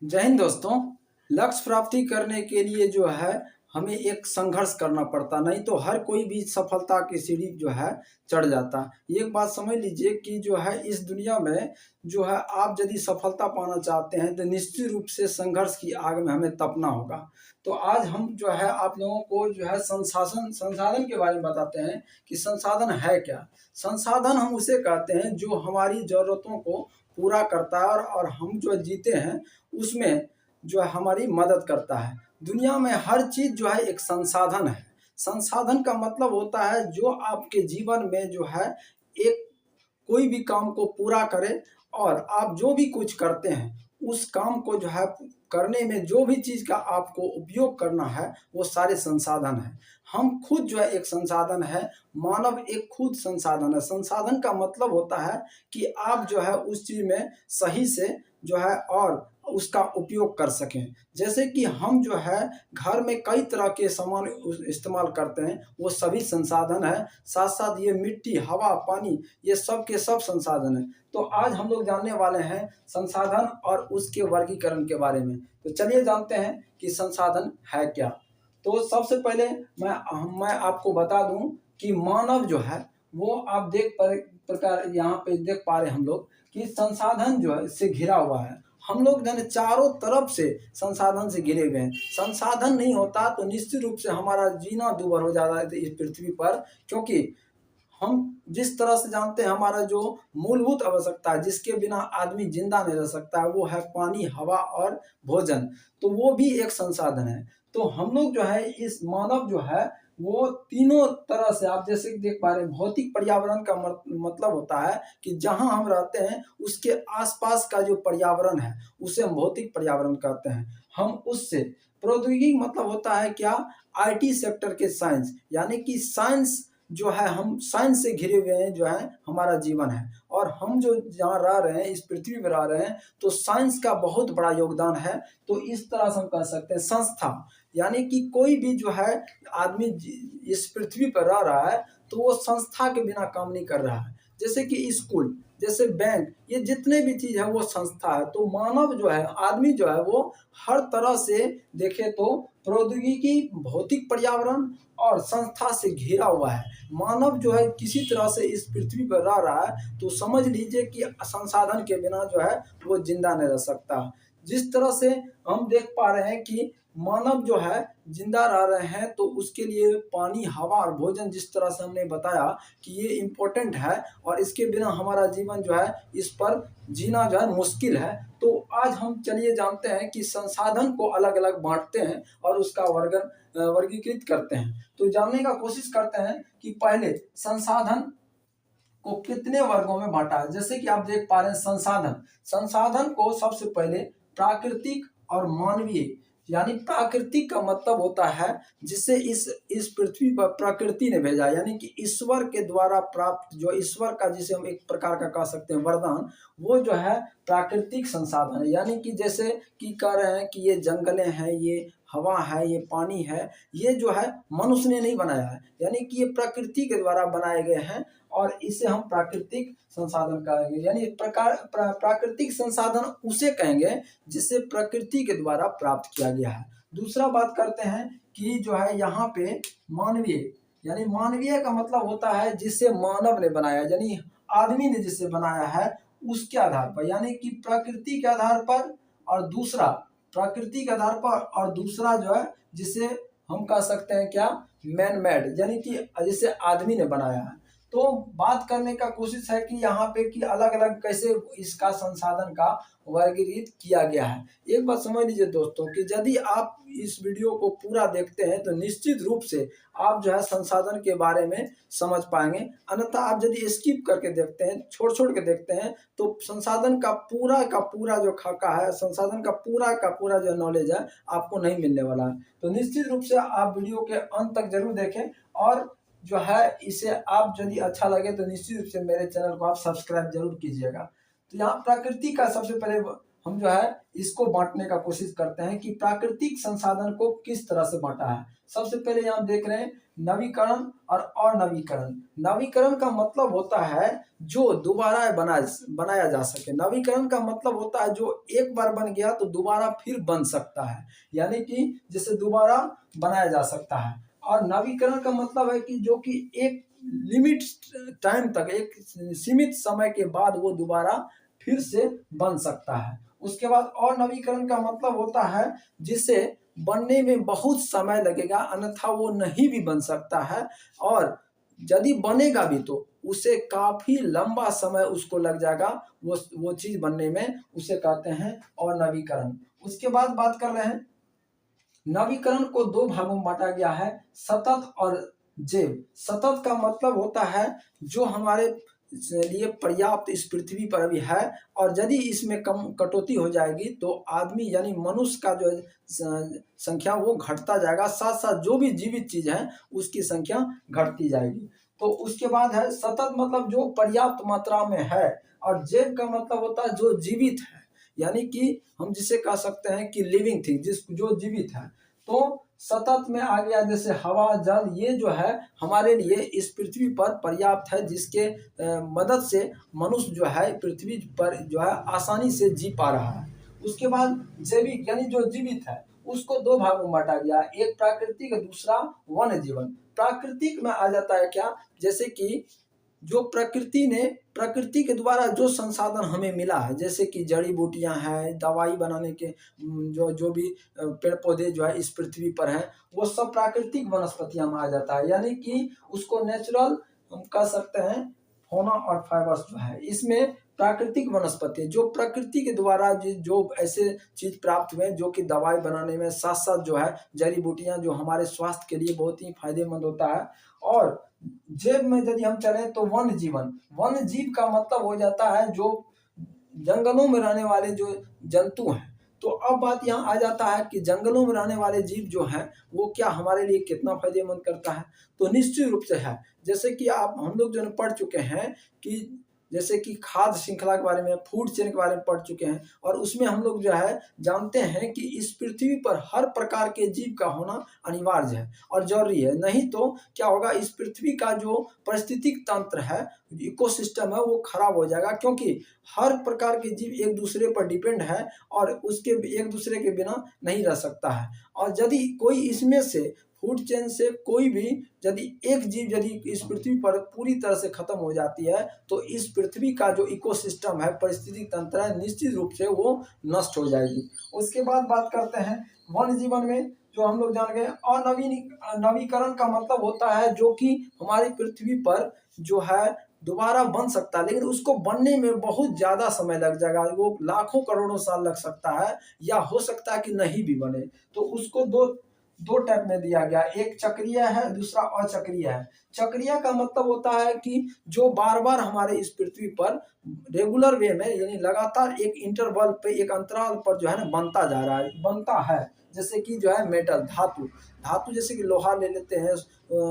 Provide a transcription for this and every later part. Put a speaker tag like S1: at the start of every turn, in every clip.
S1: जय हिंद दोस्तों। लक्ष्य प्राप्ति करने के लिए जो है हमें एक संघर्ष करना पड़ता, नहीं तो हर कोई भी सफलता की सीढ़ी जो है चढ़ जाता। एक बात समझ लीजिए कि जो है इस दुनिया में जो है आप यदि सफलता पाना चाहते हैं तो निश्चित रूप से संघर्ष की आग में हमें तपना होगा। तो आज हम जो है आप लोगों को जो है संसाधन संसाधन के बारे में बताते हैं कि संसाधन है क्या। संसाधन हम उसे कहते हैं जो हमारी ज़रूरतों को पूरा करता है और हम जो जीते हैं उसमें जो है हमारी मदद करता है। दुनिया में हर चीज़ जो है एक संसाधन है। संसाधन का मतलब होता है जो आपके जीवन में जो है एक कोई भी काम को पूरा करे, और आप जो भी कुछ करते हैं उस काम को जो है करने में जो भी चीज़ का आपको उपयोग करना है वो सारे संसाधन हैं। हम खुद जो है एक संसाधन है, मानव एक खुद संसाधन है। संसाधन का मतलब होता है कि आप जो है उस चीज़ में सही से जो है और उसका उपयोग कर सकें। जैसे कि हम जो है घर में कई तरह के सामान इस्तेमाल करते हैं, वो सभी संसाधन है। साथ साथ ये मिट्टी, हवा, पानी, ये सब के सब संसाधन है। तो आज हम लोग जानने वाले हैं संसाधन और उसके वर्गीकरण के बारे में। तो चलिए जानते हैं कि संसाधन है क्या। तो सबसे पहले मैं आपको बता दूं कि मानव जो है वो आप प्रकार यहाँ पे देख पा रहे हैं हम लोग कि संसाधन जो है इससे घिरा हुआ है। हम लोग जो है चारों तरफ से संसाधन से घिरे हुए हैं। संसाधन नहीं होता तो निश्चित रूप से हमारा जीना दूभर हो जाता है इस पृथ्वी पर, क्योंकि हम जिस तरह से जानते हैं हमारा जो मूलभूत आवश्यकता है जिसके बिना आदमी जिंदा नहीं रह सकता है वो है पानी, हवा और भोजन। तो वो भी एक संसाधन है। तो हम लोग जो है इस मानव जो है वो तीनों तरह से आप जैसे कि देख पा रहे हैं, भौतिक पर्यावरण का मतलब होता है कि जहां हम रहते हैं उसके आसपास का जो पर्यावरण है उसे हम भौतिक पर्यावरण कहते हैं। हम उससे प्रौद्योगिकी मतलब होता है क्या, आईटी सेक्टर के साइंस, यानी कि साइंस जो है हम साइंस से घिरे हुए हैं जो है हमारा जीवन है। और हम जो जहाँ रह रहे हैं इस पृथ्वी पर रह रहे हैं तो साइंस का बहुत बड़ा योगदान है। तो इस तरह से हम कह सकते हैं संस्था, यानी कि कोई भी जो है आदमी इस पृथ्वी पर रह रहा है तो वो संस्था के बिना काम नहीं कर रहा है। जैसे कि स्कूल, जैसे बैंक, ये जितने भी चीज है वो संस्था है। तो मानव जो है आदमी जो है वो हर तरह से देखे तो प्रौद्योगिकी, भौतिक पर्यावरण और संस्था से घिरा हुआ है। मानव जो है किसी तरह से इस पृथ्वी पर रह रहा है तो समझ लीजिए कि संसाधन के बिना जो है वो जिंदा नहीं रह सकता। जिस तरह से हम देख पा रहे हैं कि मानव जो है जिंदा रह रहे हैं तो उसके लिए पानी, हवा और भोजन, जिस तरह से हमने बताया कि ये इम्पोर्टेंट है और इसके बिना हमारा जीवन जो है इस पर जीना जो है मुश्किल है। तो आज हम चलिए जानते हैं कि संसाधन को अलग अलग बांटते हैं और उसका वर्गीकृत करते हैं। तो जानने का कोशिश करते हैं कि पहले संसाधन को कितने वर्गों में बांटा है। जैसे कि आप देख पा रहे हैं संसाधन संसाधन को सबसे पहले प्राकृतिक और मानवीय, यानी प्राकृतिक का मतलब होता है जिसे इस पृथ्वी पर प्रकृति ने भेजा, यानी कि ईश्वर के द्वारा प्राप्त, जो ईश्वर का जिसे हम एक प्रकार का कह सकते हैं वरदान, वो जो है प्राकृतिक संसाधन है। यानी कि जैसे कि कह रहे हैं कि ये जंगलें हैं, ये हवा है, ये पानी है, ये जो है मनुष्य ने नहीं बनाया है, यानी कि ये प्रकृति के द्वारा बनाए गए हैं और इसे हम प्राकृतिक संसाधन कहेंगे। यानी प्राकृतिक संसाधन उसे कहेंगे जिसे प्रकृति के द्वारा प्राप्त किया गया है। दूसरा बात करते हैं कि जो है यहाँ पे मानवीय, यानी मानवीय का मतलब होता है जिसे मानव ने बनाया, यानी आदमी ने जिसे बनाया है उसके आधार पर, यानी कि प्रकृति के आधार पर, और दूसरा प्रकृति के आधार पर, और दूसरा जो है जिसे हम कह सकते हैं क्या, मैन मेड, यानी कि जिसे आदमी ने बनाया है। तो बात करने का कोशिश है कि यहाँ पे कि अलग अलग कैसे इसका संसाधन का वर्गीकृत किया गया है। एक बात समझ लीजिए दोस्तों कि यदि आप इस वीडियो को पूरा देखते हैं तो निश्चित रूप से आप जो है संसाधन के बारे में समझ पाएंगे। अन्यथा आप यदि स्किप करके देखते हैं, छोड़ छोड़ के देखते हैं, तो संसाधन का पूरा जो खाका है, संसाधन का पूरा जो नॉलेज है आपको नहीं मिलने वाला है। तो निश्चित रूप से आप वीडियो के अंत तक जरूर देखें, और जो है इसे आप यदि अच्छा लगे तो निश्चित रूप से मेरे चैनल को आप सब्सक्राइब जरूर कीजिएगा। तो यहाँ प्रकृति का सबसे पहले हम जो है इसको बांटने का कोशिश करते हैं कि प्राकृतिक संसाधन को किस तरह से बांटा है। सबसे पहले यहाँ देख रहे हैं नवीकरण और अनवीकरण। नवीकरण का मतलब होता है जो दोबारा बनाया जा सके। नवीकरण का मतलब होता है जो एक बार बन गया तो दोबारा फिर बन सकता है, यानी कि जिसे दोबारा बनाया जा सकता है। और नवीकरण का मतलब है कि जो कि एक लिमिट टाइम तक, एक सीमित समय के बाद वो दोबारा फिर से बन सकता है। उसके बाद और नवीकरण का मतलब होता है जिसे बनने में बहुत समय लगेगा, अन्यथा वो नहीं भी बन सकता है, और यदि बनेगा भी तो उसे काफी लंबा समय उसको लग जाएगा वो चीज बनने में, उसे कहते हैं और नवीकरण। उसके बाद बात कर रहे हैं, नवीकरण को दो भागों में बांटा गया है, सतत और जैव। सतत का मतलब होता है जो हमारे लिए पर्याप्त इस पृथ्वी पर अभी है, और यदि इसमें कम कटौती हो जाएगी तो आदमी यानी मनुष्य का जो संख्या वो घटता जाएगा, साथ साथ जो भी जीवित चीज है उसकी संख्या घटती जाएगी। तो उसके बाद है सतत, मतलब जो पर्याप्त मात्रा में है, और जैव का मतलब होता है जो जीवित है, यानी कि हम जिसे कह सकते हैं कि लिविंग थिंग, जो जीवित है। तो सतत में आ गया जैसे हवा, जल, ये जो है हमारे लिए इस पृथ्वी पर पर्याप्त है, जिसके मदद से मनुष्य जो है पृथ्वी पर जो है आसानी से जी पा रहा है। उसके बाद जैविक यानी जो जीवित है उसको दो भागों में बांटा गया, एक प्राकृतिक, दूसरा वन्य जीवन। प्राकृतिक में आ जाता है क्या, जैसे कि जो प्रकृति के द्वारा जो संसाधन हमें मिला है, जैसे कि जड़ी बूटियां हैं, दवाई बनाने के जो जो भी पेड़ पौधे जो है इस पृथ्वी पर हैं, वो सब प्राकृतिक वनस्पतियां में आ जाता है, यानी कि उसको नेचुरल हम कह सकते हैं। फौना और फाइबर्स जो है इसमें प्राकृतिक वनस्पति, जो प्रकृति के द्वारा जो ऐसे चीज प्राप्त हुए जो कि दवाई बनाने में, साथ साथ जो है जड़ी बूटियां जो हमारे स्वास्थ्य के लिए बहुत ही फायदेमंद होता है। और जैव में यदि हम चलें तो वन्य जीवन, वन्य जीव का मतलब हो जाता है जो जंगलों में रहने वाले जो जंतु हैं। तो अब बात यहाँ आ जाता है कि जंगलों में रहने वाले जीव जो हैं वो क्या हमारे लिए कितना फायदेमंद करता है, तो निश्चित रूप से है। जैसे कि आप हम लोग जो पढ़ चुके हैं कि जैसे कि खाद्य श्रृंखला के बारे में, फूड चेन के बारे में पढ़ चुके हैं, और उसमें हम लोग जो है जानते हैं कि इस पृथ्वी पर हर प्रकार के जीव का होना अनिवार्य है और जरूरी है। नहीं तो क्या होगा, इस पृथ्वी का जो पारिस्थितिक तंत्र है, इकोसिस्टम है, वो खराब हो जाएगा, क्योंकि हर प्रकार के जीव एक दूसरे पर डिपेंड है और उसके एक दूसरे के बिना नहीं रह सकता है। और यदि कोई इसमें से फूड चेन से कोई भी यदि एक जीव यदि इस पृथ्वी पर पूरी तरह से खत्म हो जाती है तो इस पृथ्वी का जो इकोसिस्टम है, पारिस्थितिक तंत्र है, निश्चित रूप से वो नष्ट हो जाएगी। उसके बाद बात करते हैं वन्य जीवन में, जो हम लोग जान गए। और नवीकरण का मतलब होता है जो कि हमारी पृथ्वी पर जो है दोबारा बन सकता है, लेकिन उसको बनने में बहुत ज्यादा समय लग जाएगा, वो लाखों करोड़ों साल लग सकता है, या हो सकता है कि नहीं भी बने। तो उसको दो दो टाइप में दिया गया, एक चक्रीय है, दूसरा अचक्रीय है। चक्रीय का मतलब होता है कि जो बार बार हमारे इस पृथ्वी पर रेगुलर वे में, यानी लगातार एक इंटरवल पे, एक अंतराल पर जो है ना बनता जा रहा है, बनता है। जैसे कि जो है मेटल, धातु धातु जैसे कि लोहा ले लेते हैं,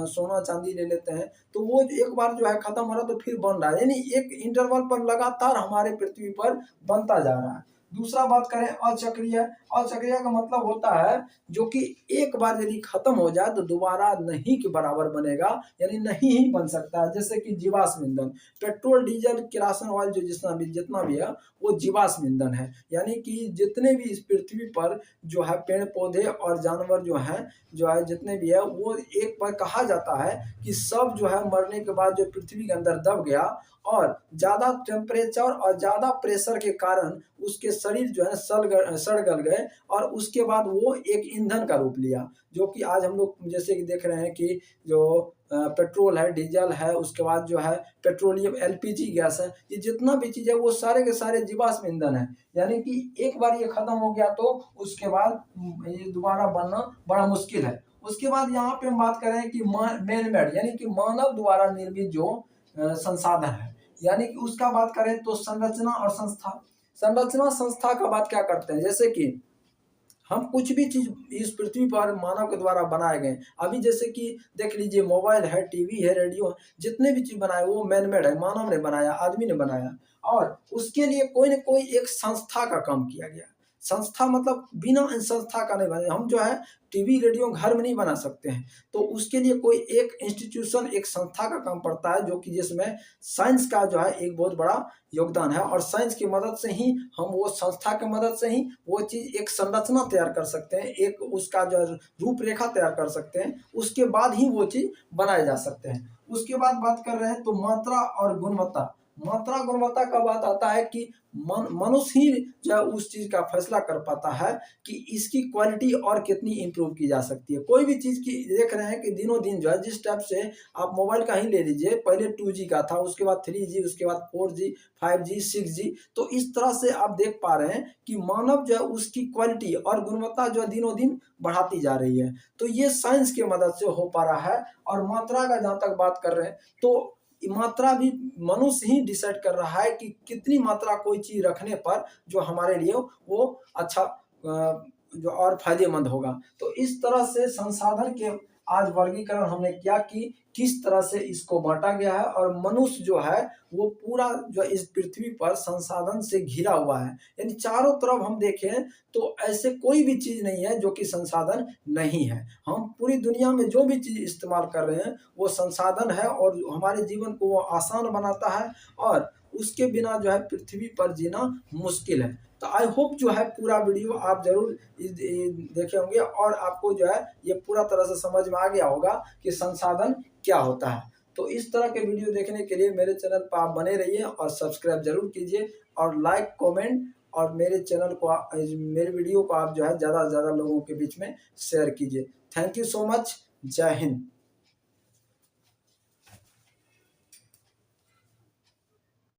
S1: सोना चांदी ले लेते हैं, तो वो एक बार जो है खत्म हो रहा है तो फिर बन रहा है, यानी एक इंटरवल पर लगातार हमारे पृथ्वी पर बनता जा रहा है। दूसरा बात करें अचक्रीय, अचक्रीय का मतलब होता है जो कि एक बार यदि खत्म हो जाए तो दोबारा नहीं के बराबर बनेगा, यानी नहीं ही बन सकता है। जैसे कि जीवाश्म ईंधन, पेट्रोल, डीजल, केरोसिन ऑयल जो जितना भी है वो जीवाश्म ईंधन है, यानी कि जितने भी इस पृथ्वी पर जो है पेड़ पौधे और जानवर जो है जितने भी है, वो एक बार कहा जाता है कि सब जो है मरने के बाद जो पृथ्वी के अंदर दब गया, और ज्यादा टेम्परेचर और ज्यादा प्रेशर के कारण उसके शरीर जो है सड़ गल गए, और उसके बाद वो एक ईंधन का रूप लिया, जो कि आज हम लोग जैसे कि देख रहे हैं कि जो पेट्रोल है, डीजल है, उसके बाद जो है पेट्रोलियम, एलपीजी गैस है, ये जितना भी चीज है वो सारे के सारे जीवाश्म ईंधन है, यानी कि एक बार ये खत्म हो गया तो उसके बाद ये दोबारा बनना बड़ा मुश्किल है। उसके बाद यहाँ पे हम बात करें कि मैन मेड, यानी कि मानव द्वारा निर्मित जो संसाधन है, यानी कि उसका बात करें तो संरचना और संस्था। संरचना संस्था का बात क्या करते हैं, जैसे कि हम कुछ भी चीज इस पृथ्वी पर मानव के द्वारा बनाए गए, अभी जैसे कि देख लीजिए मोबाइल है, टीवी है, रेडियो है, जितने भी चीज बनाए वो मैन मेड है, मानव ने बनाया, आदमी ने बनाया, और उसके लिए कोई न कोई एक संस्था का काम किया गया। संस्था मतलब बिना इन संस्था का नहीं बने। हम जो है टीवी रेडियो घर में नहीं बना सकते हैं, तो उसके लिए कोई एक इंस्टीट्यूशन, एक संस्था का काम पड़ता है, जो कि जिसमें साइंस का जो है एक बहुत बड़ा योगदान है, और साइंस की मदद से ही हम वो संस्था की मदद से ही वो चीज़ एक संरचना तैयार कर सकते हैं, एक उसका जो रूपरेखा तैयार कर सकते हैं, उसके बाद ही वो चीज़ बनाए जा सकते हैं। उसके बाद बात कर रहे हैं तो मात्रा और गुणवत्ता। मात्रा गुणवत्ता का बात आता है कि मनुष्य ही जो है उस चीज़ का फैसला कर पाता है कि इसकी क्वालिटी और कितनी इम्प्रूव की जा सकती है। कोई भी चीज़ की देख रहे हैं कि दिनों दिन जो है जिस टाइप से आप मोबाइल का ही ले लीजिए, पहले 2G का था, उसके बाद 3G, उसके बाद 4G, 5G, 6G, तो इस तरह से आप देख पा रहे हैं कि मानव जो है उसकी क्वालिटी और गुणवत्ता जो है दिनों दिन बढ़ाती जा रही है। तो ये साइंस की मदद से हो पा रहा है। और मात्रा का जहाँ तक बात कर रहे हैं तो मात्रा भी मनुष्य ही डिसाइड कर रहा है कि कितनी मात्रा कोई चीज़ रखने पर जो हमारे लिए वो अच्छा जो और फायदेमंद होगा। तो इस तरह से संसाधन के आज वर्गीकरण हमने किया कि किस तरह से इसको बांटा गया है, और मनुष्य जो है वो पूरा जो इस पृथ्वी पर संसाधन से घिरा हुआ है। यानी चारों तरफ हम देखें तो ऐसे कोई भी चीज़ नहीं है जो कि संसाधन नहीं है। हम पूरी दुनिया में जो भी चीज़ इस्तेमाल कर रहे हैं वो संसाधन है, और हमारे जीवन को वो आसान बनाता है, और उसके बिना जो है पृथ्वी पर जीना मुश्किल है। तो आई होप जो है पूरा वीडियो आप ज़रूर देखे होंगे, और आपको जो है ये पूरा तरह से समझ में आ गया होगा कि संसाधन क्या होता है। तो इस तरह के वीडियो देखने के लिए मेरे चैनल पर आप बने रहिए, और सब्सक्राइब ज़रूर कीजिए, और लाइक, कमेंट, और मेरे चैनल को मेरे वीडियो को आप जो है ज़्यादा से ज़्यादा लोगों के बीच में शेयर कीजिए। Thank you so much. जय हिंद।